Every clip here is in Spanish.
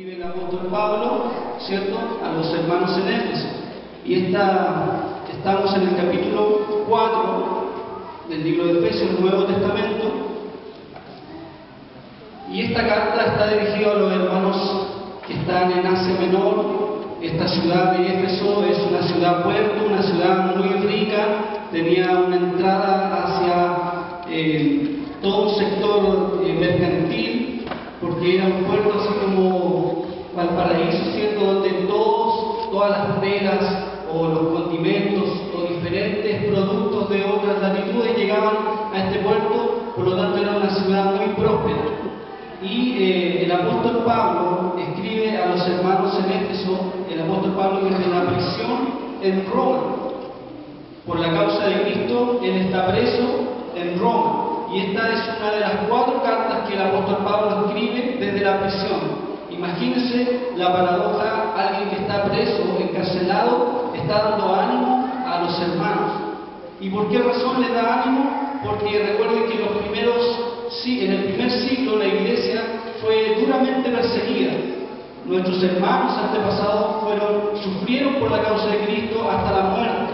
escribe el apóstol Pablo, ¿cierto?, a los hermanos en Éfeso. Y estamos en el capítulo 4 del libro de Efesios, el Nuevo Testamento. Y esta carta está dirigida a los hermanos que están en Asia Menor. Esta ciudad de Éfeso es una ciudad puerto, una ciudad muy rica, tenía una entrada hacia todo un sector mercantil, porque era un puerto así como Valparaíso, ¿cierto?, donde todas las telas o los condimentos o diferentes productos de otras latitudes llegaban a este puerto. Por lo tanto era una ciudad muy próspera. Y el apóstol Pablo escribe a los hermanos en Éfeso. El apóstol Pablo desde la prisión en Roma, por la causa de Cristo, él está preso en Roma. Y esta es una de las 4 cartas que el apóstol Pablo escribe desde la prisión. Imagínense la paradoja: alguien que está preso, encarcelado, está dando ánimo a los hermanos. ¿Y por qué razón le da ánimo? Porque recuerden que en el primer siglo la iglesia fue duramente perseguida. Nuestros hermanos antepasados sufrieron por la causa de Cristo hasta la muerte.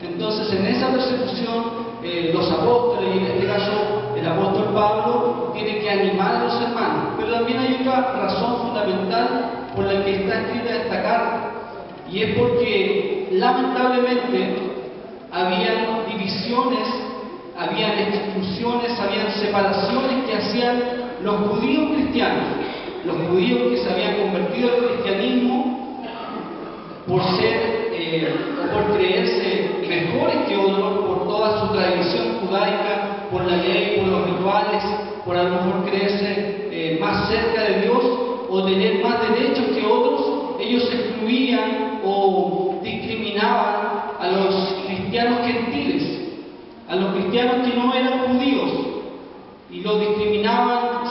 Entonces, en esa persecución, los apóstoles, y en este caso el apóstol Pablo, tiene que animar a los hermanos. Pero también hay otra razón fundamental por la que está escrita esta carta, y es porque lamentablemente habían divisiones, habían exclusiones, habían separaciones que hacían los judíos cristianos, los judíos que se habían convertido al cristianismo por ser o por creerse mejores que otros, por toda su tradición judaica, por la ley, por los rituales, por a lo mejor creerse más cerca de Dios o tener más derechos que otros. Ellos excluían o discriminaban a los cristianos gentiles, a los cristianos que no eran judíos, y los discriminaban,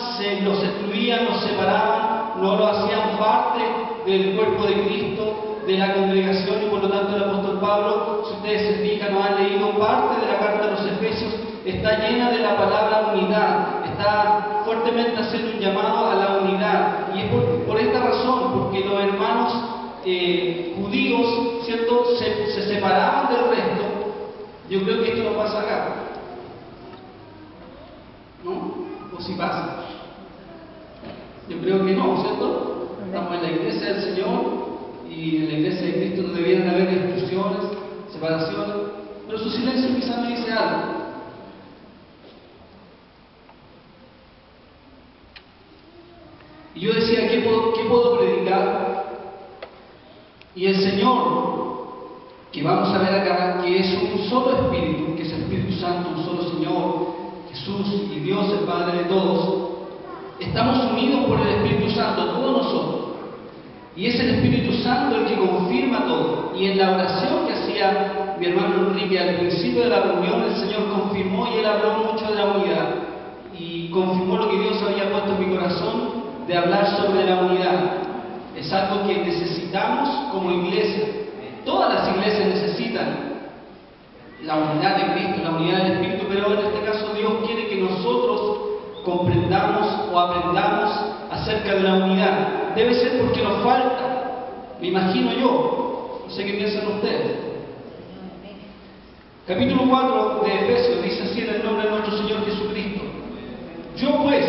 los excluían, los separaban, no lo hacían parte del cuerpo de Cristo, de la congregación. Y por lo tanto el apóstol Pablo, si ustedes se fijan o han leído parte de la carta a los Efesios, está llena de la palabra unidad, está fuertemente haciendo un llamado a la unidad. Y es por esta razón, porque los hermanos judíos, ¿cierto?, se separaban del resto. Yo creo que esto no pasa acá, ¿no? ¿O si pasa? Yo creo que no, ¿cierto? Estamos en la iglesia del Señor, y en la iglesia de Cristo no debieran haber exclusiones, separaciones, pero su silencio quizás me dice algo. Y yo decía, ¿qué puedo predicar? Y el Señor, que vamos a ver acá, que es un solo Espíritu, que es el Espíritu Santo, un solo Señor, Jesús y Dios, el Padre de todos, estamos unidos por el Espíritu Santo, todos nosotros. Y es el Espíritu Santo el que confirma todo. Y en la oración que hacía mi hermano Enrique al principio de la reunión, el Señor confirmó, y él habló mucho de la unidad. Y confirmó lo que Dios había puesto en mi corazón de hablar sobre la unidad. Es algo que necesitamos como iglesia. Todas las iglesias necesitan la unidad de Cristo, la unidad del Espíritu, pero en este caso Dios quiere que nosotros comprendamos o aprendamos acerca de la unidad. Debe ser porque nos falta, me imagino yo, no sé qué piensan ustedes. Capítulo 4 de Efesios dice así en el nombre de nuestro Señor Jesucristo: yo pues,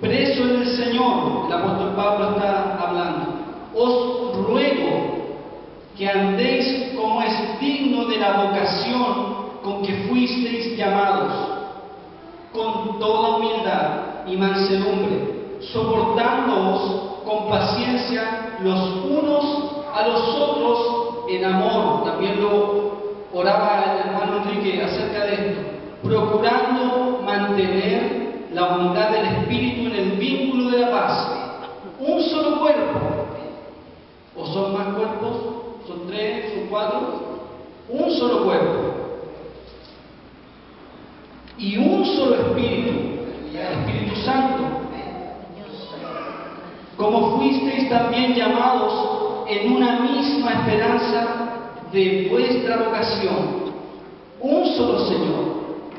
preso en el Señor, el apóstol Pablo está hablando, os ruego que andéis como es digno de la vocación con que fuisteis llamados, con toda humildad y mansedumbre, soportándoos con paciencia los unos a los otros en amor. También lo oraba el hermano Enrique acerca de esto, procurando mantener la unidad del Espíritu en el vínculo de la paz. Un solo cuerpo, o son más cuerpos, son 3, son 4, un solo cuerpo y un solo Espíritu, el Espíritu Santo, como fuisteis también llamados en una misma esperanza de vuestra vocación. Un solo Señor,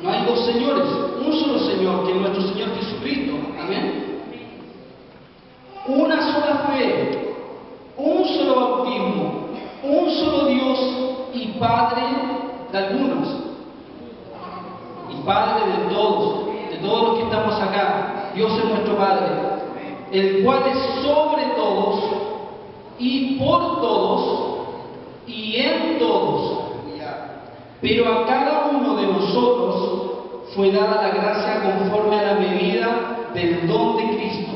no hay dos señores, un solo Señor, que es nuestro Señor Jesucristo. Amén. Una sola un solo Dios y Padre de algunos, y Padre de todos los que estamos acá. Dios es nuestro Padre, el cual es sobre todos y por todos y en todos. Pero a cada uno de nosotros fue dada la gracia conforme a la medida del don de Cristo,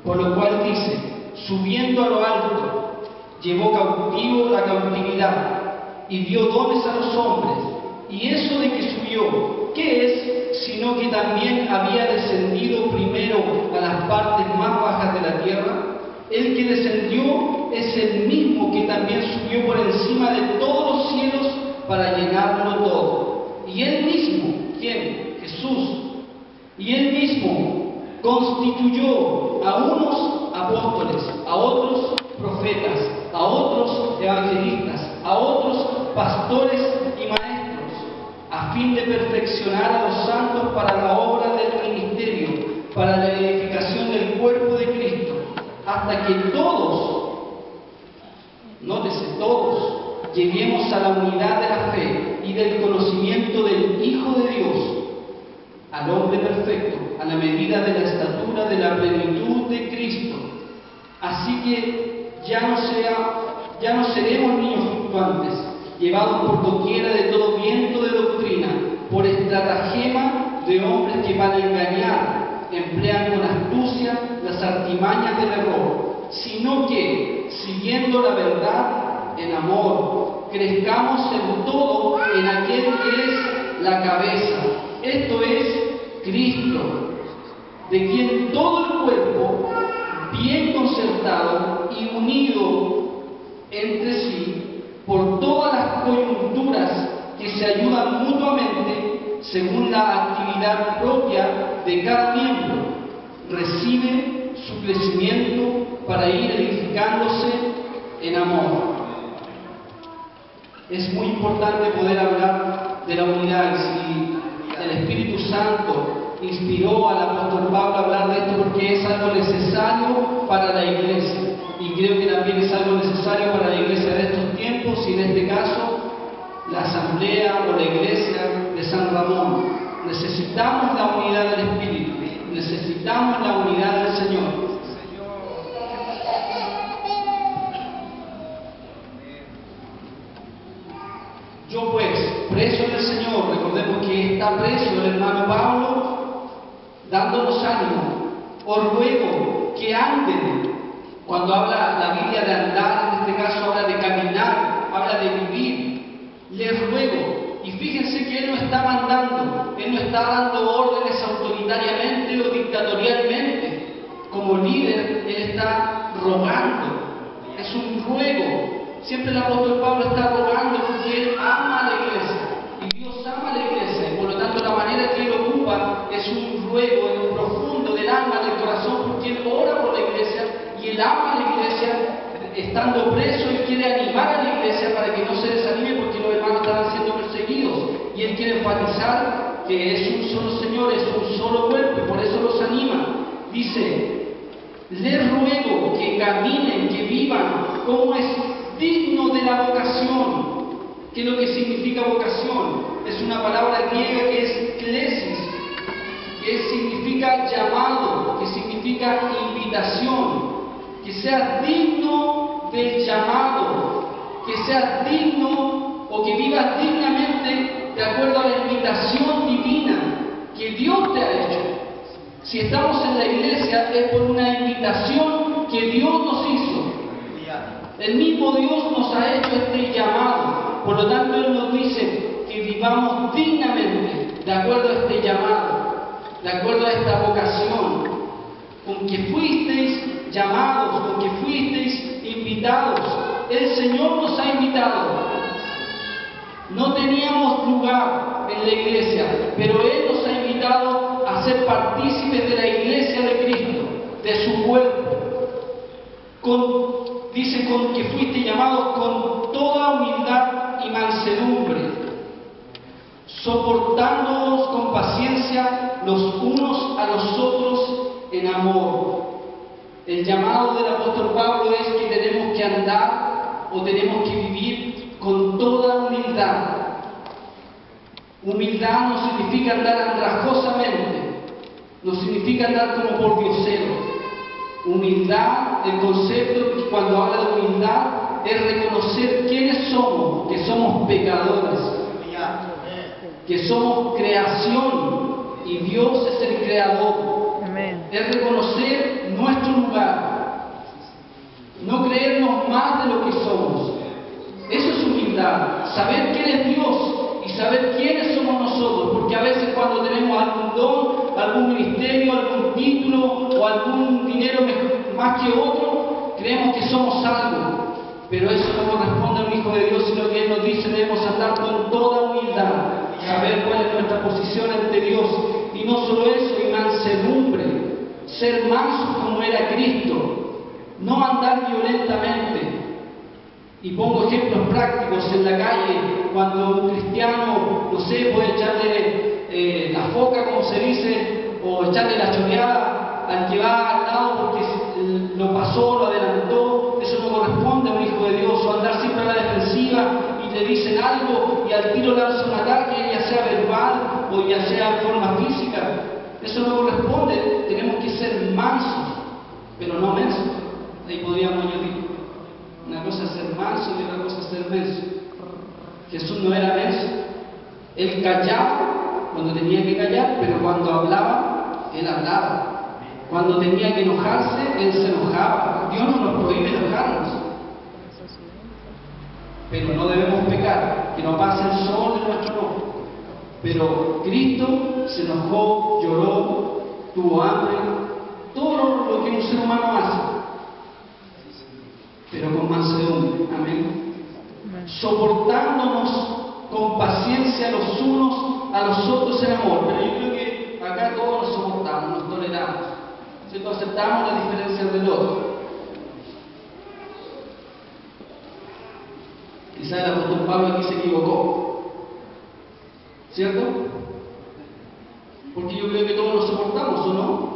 por lo cual dice: subiendo a lo alto, llevó cautivo la cautividad y dio dones a los hombres. Y eso de que subió, ¿qué es? Sino que también había descendido primero a las partes más bajas de la tierra. El que descendió es el mismo que también subió por encima de todos los cielos para llenarlo todo. Y él mismo, ¿quién? Jesús. Y él mismo constituyó a unos apóstoles, a otros profetas, a otros evangelistas, a otros pastores y maestros, a fin de perfeccionar a los santos para la obra del ministerio, para la edificación del cuerpo de Cristo, hasta que todos, nótese, todos, lleguemos a la unidad de la fe y del conocimiento del Hijo de Dios, al hombre perfecto, a la medida de la estatura de la plenitud de Cristo. Así que ya no seremos niños fluctuantes, llevados por doquiera de todo viento de doctrina, por estratagema de hombres que para engañar emplean con astucia las artimañas del error, sino que, siguiendo la verdad en amor, crezcamos en todo en aquel que es la cabeza, esto es Cristo, de quien todo el cuerpo, bien concertado y unido entre sí por todas las coyunturas que se ayudan mutuamente según la actividad propia de cada miembro, recibe su crecimiento para ir edificándose en amor. Es muy importante poder hablar de la unidad. Si el Espíritu Santo inspiró al apóstol Pablo a hablar de esto, porque es algo necesario para la iglesia, y creo que también es algo necesario para la iglesia de estos tiempos, y en este caso la asamblea o la iglesia de San Ramón. Necesitamos la unidad del Espíritu, necesitamos la unidad del Señor. Yo pues, preso del Señor, recordemos que está preso el hermano Pablo, dándonos ánimo, os ruego que anden. Cuando habla la Biblia de andar, en este caso habla de caminar, habla de vivir. Les ruego, y fíjense que Él no está mandando, Él no está dando órdenes autoritariamente o dictatorialmente. Como líder, Él está rogando. Es un ruego. Siempre el apóstol Pablo está rogando porque Él ama a la iglesia. Y Dios ama a la iglesia. Y por lo tanto, la manera que Él ocupa es un ruego en lo profundo del alma, del corazón, porque Él ora por la iglesia y Él ama a la iglesia. Estando preso, Él quiere animar a la iglesia para que no se desanime, porque los hermanos están siendo perseguidos. Y Él quiere enfatizar que es un solo Señor, es un solo cuerpo, y por eso los anima. Dice: les ruego que caminen, que vivan como es digno de la vocación. ¿Qué es lo que significa vocación? Es una palabra griega que es klesis, que significa llamado, que significa invitación. Que seas digno del llamado, que seas digno o que vivas dignamente de acuerdo a la invitación divina que Dios te ha hecho. Si estamos en la iglesia es por una invitación que Dios nos hizo. El mismo Dios nos ha hecho este llamado. Por lo tanto, Él nos dice que vivamos dignamente de acuerdo a este llamado, de acuerdo a esta vocación, con que fuisteis llamados, con que fuisteis invitados. El Señor nos ha invitado. No teníamos lugar en la iglesia, pero Él nos ha invitado a ser partícipes de la iglesia de Cristo, de su cuerpo. Dice con que fuiste llamados con toda humildad y mansedumbre, soportándonos con paciencia los unos a los otros en amor. El llamado del apóstol Pablo es que tenemos que andar o tenemos que vivir con toda humildad? Humildad no significa andar andrajosamente, no significa andar como por diosero. Humildad, el concepto cuando habla de humildad es reconocer quiénes somos, que somos pecadores, que somos creación y Dios es el creador. Amén. Es reconocer nuestro lugar, no creernos más de lo que somos. Eso es humildad, saber quién es Dios y saber quiénes somos nosotros, porque a veces cuando tenemos algún don, algún ministerio, algún título o algún dinero más que otro, creemos que somos algo, pero eso no corresponde a un hijo de Dios, sino que Él nos dice debemos andar con toda humildad, saber cuál es nuestra posición ante Dios, y no solo eso, y mansedumbre, ser mansos como era Cristo, no andar violentamente. Y pongo ejemplos prácticos en la calle, cuando un cristiano, no sé, puede echarle la foca, como se dice, o echarle la choreada al que va al lado porque lo pasó, lo adelantó. Eso no corresponde a un hijo de Dios. O andar siempre a la defensiva y le dicen algo y al tiro lanza un ataque, ya sea verbal o ya sea en forma física. Eso no corresponde. Tenemos que ser mansos, pero no mensos. Ahí podríamos añadir. Una cosa es ser manso y otra cosa es ser menso. Jesús no era menso. Él callaba cuando tenía que callar, pero cuando hablaba, Él hablaba. Cuando tenía que enojarse, Él se enojaba. Dios no nos prohíbe enojarnos. Pero no debemos pecar, que no pase el sol de nuestro ojo. Pero Cristo se enojó, lloró, tuvo hambre, todo lo que un ser humano hace, pero con mansedumbre. Amén. Soportándonos con paciencia los unos a los otros en amor. Pero yo creo que acá todos nos soportamos, nos toleramos, ¿cierto? Aceptamos las diferencias del otro. Quizás el apóstol Pablo aquí se equivocó, ¿cierto? Porque yo creo que todos nos soportamos, ¿o no?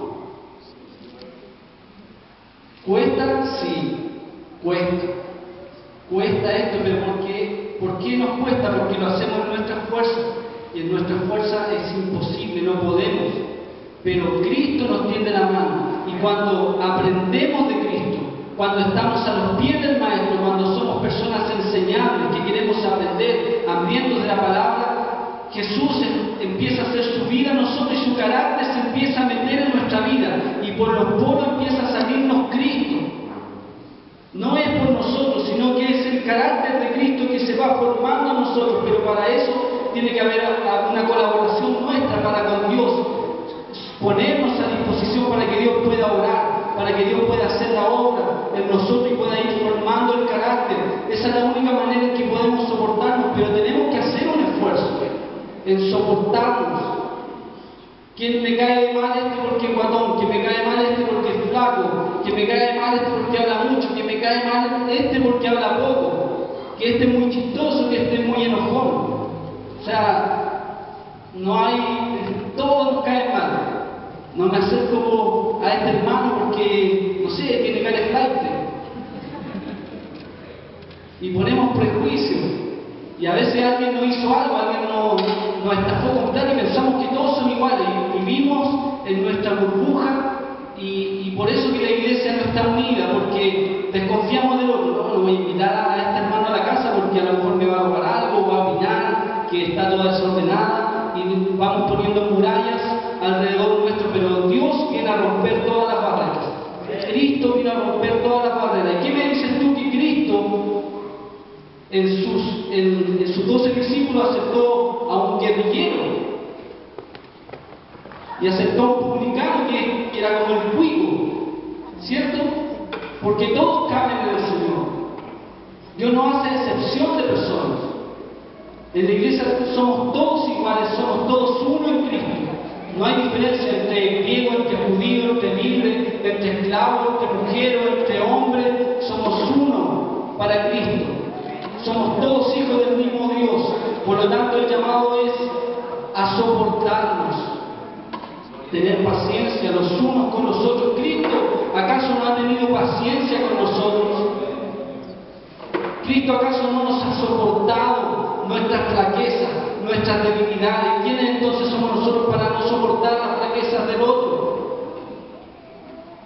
¿Cuesta? Sí, cuesta. Cuesta esto, pero ¿por qué nos cuesta? Porque lo hacemos en nuestra fuerza. Y en nuestra fuerza es imposible, no podemos. Pero Cristo nos tiende la mano. Y cuando aprendemos de Cristo, cuando estamos a los pies del Maestro, cuando somos personas enseñables, que queremos aprender, hambrientos de la palabra, Jesús empieza a hacer su vida en nosotros y su carácter se empieza a meter en nuestra vida. Y por los poros empieza a salirnos Cristo. No es por nosotros, sino que es el carácter de Cristo que se va formando en nosotros, pero para eso tiene que haber una colaboración nuestra para con Dios, ponernos a disposición para que Dios pueda orar, para que Dios pueda hacer la obra en nosotros y pueda ir formando el carácter. Esa es la única manera en que podemos soportarnos, pero tenemos que hacer un esfuerzo en soportarnos. ¿Quién me cae mal este porque es guatón? ¿Que me cae mal este porque es flaco? ¿Que me cae mal este porque habla mucho? ¿Que me cae mal este porque habla poco? ¿Que este es muy chistoso? ¿Que este es muy enojón? O sea, no hay... todos nos caen mal. No me acerco a este hermano porque, no sé, tiene cara de flight. Y ponemos prejuicios. Y a veces alguien nos hizo algo, alguien nos estafó con tal y pensamos que todos son iguales. Y vivimos en nuestra burbuja y por eso que la iglesia no está unida, porque desconfiamos del otro. No voy a invitar a este hermano a la casa porque a lo mejor me va a robar algo, va a opinar que está toda desordenada y vamos poniendo murallas alrededor nuestro, pero Dios viene a romper todas las barreras. Cristo vino a romper todas las barreras. ¿Y qué me dices tú que Cristo en sus 12 discípulos aceptó a un guerrillero y aceptó a un publicano que era como el cuico, ¿cierto? Porque todos caben en el Señor. Dios no hace excepción de personas. En la iglesia somos todos iguales, somos todos uno en Cristo. No hay diferencia entre griego, entre judío, entre libre, entre esclavo, entre mujer o entre hombre. Somos uno para Cristo. Somos todos hijos del mismo Dios. Por lo tanto, el llamado es a soportarnos, tener paciencia los unos con los otros. ¿Cristo acaso no ha tenido paciencia con nosotros? ¿Cristo acaso no nos ha soportado nuestras flaquezas, nuestras debilidades? ¿Quiénes entonces somos nosotros para no soportar las flaquezas del otro?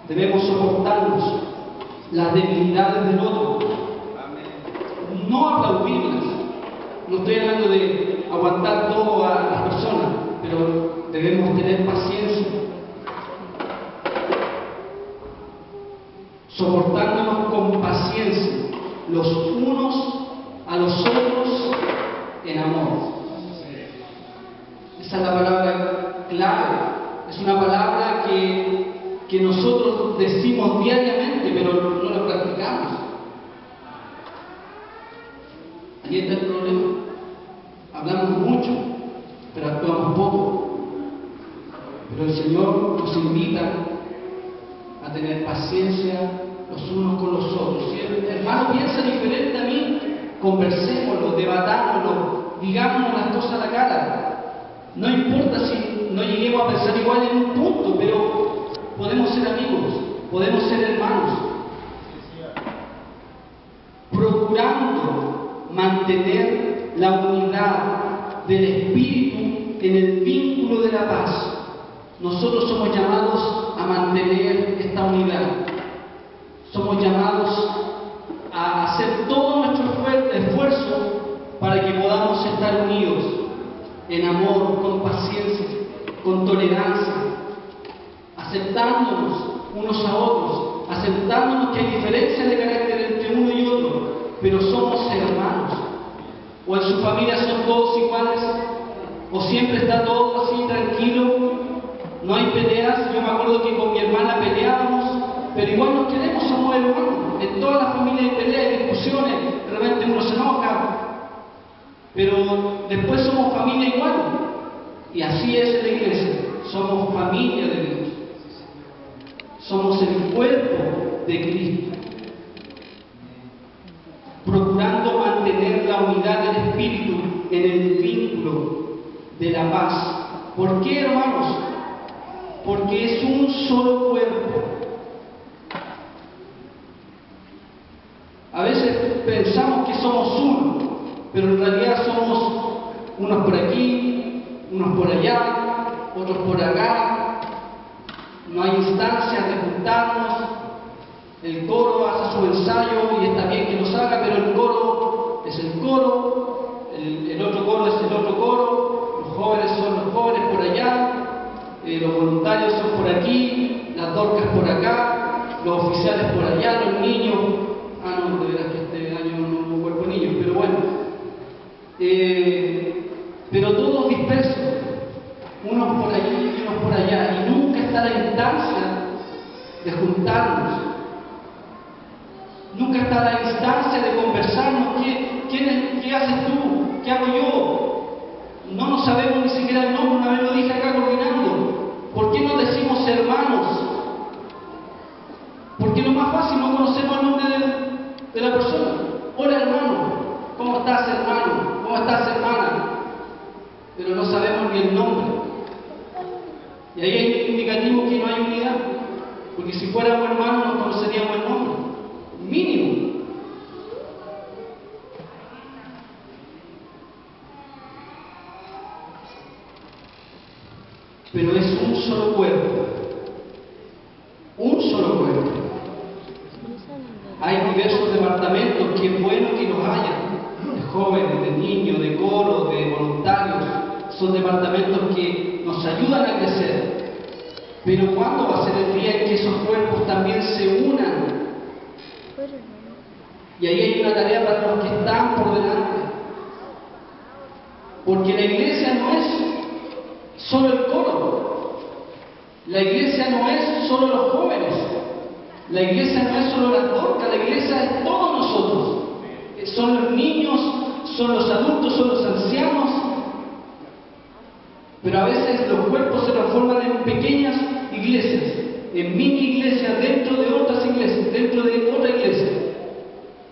Debemos soportarnos las debilidades del otro, no aplaudirlas. No estoy hablando de aguantar todo a las personas, pero debemos tener paciencia, soportándonos con paciencia los unos a los otros en amor. Esa es la palabra clave. Es una palabra que nosotros decimos diariamente, pero no la practicamos. Ahí está el problema. Hablamos mucho, pero actuamos poco. Pero el Señor nos invita a tener paciencia los unos con los otros. Si el hermano piensa diferente a mí, conversémoslo, debatámoslo, digámonos las cosas a la cara. No importa si no lleguemos a pensar igual en un punto, pero podemos ser amigos, podemos ser hermanos. Procurando mantener la unidad del Espíritu en el vínculo de la paz. Nosotros somos llamados a mantener esta unidad. Somos llamados a hacer todo nuestro esfuerzo para que podamos estar unidos en amor, con paciencia, con tolerancia, aceptándonos unos a otros, aceptándonos que hay diferencias de carácter entre uno y otro, pero somos hermanos. O en su familia son todos iguales, o siempre está todo así tranquilo, no hay peleas. Yo me acuerdo que con mi hermana peleábamos, pero igual nos queremos, somos hermanos. En toda la familia hay peleas, hay discusiones, de repente uno se enoja, pero después somos familia igual. Y así es en la iglesia, somos familia de Dios. Somos el cuerpo de Cristo. Procurando mantener la unidad del Espíritu en el vínculo de la paz. ¿Por qué, hermanos? Porque es un solo cuerpo. A veces pensamos que somos uno, pero en realidad somos unos por aquí, unos por allá, otros por acá. No hay instancias de juntarnos. El coro hace su ensayo y está bien que los haga, pero el coro es el coro, el otro coro es el otro coro, los jóvenes son los jóvenes por allá, los voluntarios son por aquí, las dorcas por acá, los oficiales por allá, los niños. No, de veras que este año no hubo cuerpo de niños, pero bueno. Pero todos dispersos, unos por allí y unos por allá, y nunca está la instancia de juntarnos. Nunca está la instancia de conversarnos. ¿Qué haces tú? ¿Qué hago yo? No nos sabemos ni siquiera el nombre. Una vez lo dije acá coordinando. ¿Por qué no decimos hermanos? Porque lo más fácil, no conocemos el nombre de la persona. Hola hermano, ¿cómo estás hermano? ¿Cómo estás hermana? Pero no sabemos ni el nombre. Y ahí hay un indicativo que no hay unidad. Porque si fuéramos hermanos nos conoceríamos el nombre. Mínimo. Pero es un solo cuerpo. Un solo cuerpo. Hay diversos departamentos, que es bueno que los haya, de jóvenes, de niños, de coro, de voluntarios. Son departamentos que nos ayudan a crecer. Pero ¿cuándo va a ser el día en que esos cuerpos también se unan? Y ahí hay una tarea para los que están por delante. Porque la iglesia no es solo el coro. La iglesia no es solo los jóvenes. La iglesia no es solo las dorcas. La iglesia es todos nosotros. Son los niños, son los adultos, son los ancianos. Pero a veces los cuerpos se transforman en pequeñas iglesias, en mini iglesias dentro de otras iglesias, dentro de otra iglesia.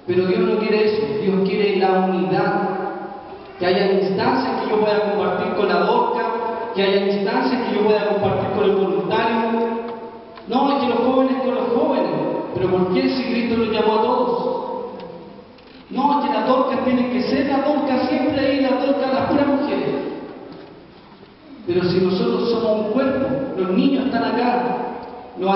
Pero Dios no quiere eso. Dios quiere la unidad. Que haya instancias que yo pueda compartir con la dorca, que haya instancias que yo pueda compartir con el voluntario. No, es que los jóvenes con los jóvenes. Pero ¿por qué si Cristo los llamó a todos? No, es que hombres tienen que ser la dolca siempre ahí, la dolca a las puras mujeres. Pero si nosotros somos un cuerpo, los niños están acá, los